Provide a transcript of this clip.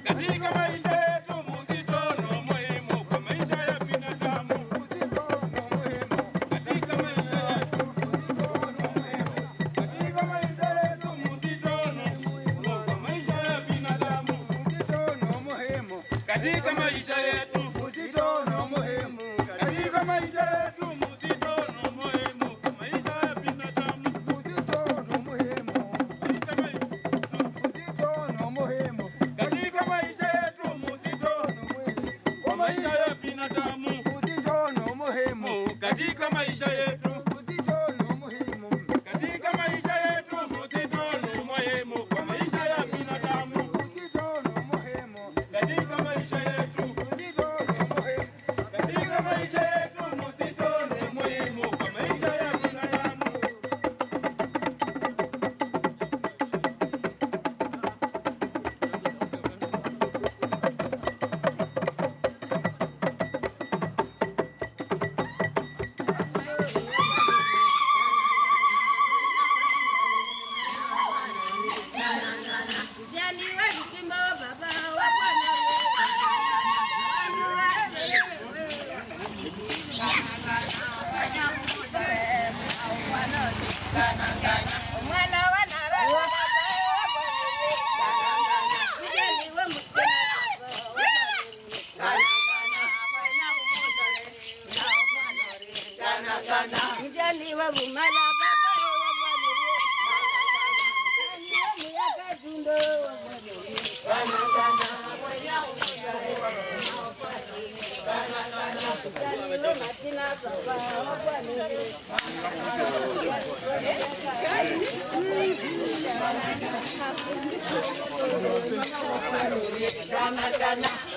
katika maisha yetu muzito ni muhimu kwa maisha ya binadamu. Katika maisha yetu kwa maisha ya binadamu. Katika maisha yetu muzito ni muhimu. Katika maisha yetu muzito ni muhimu kwa maisha ya binadamu. Katika maisha yetu muzito kwa maisha ya binadamu. Katika maisha yetu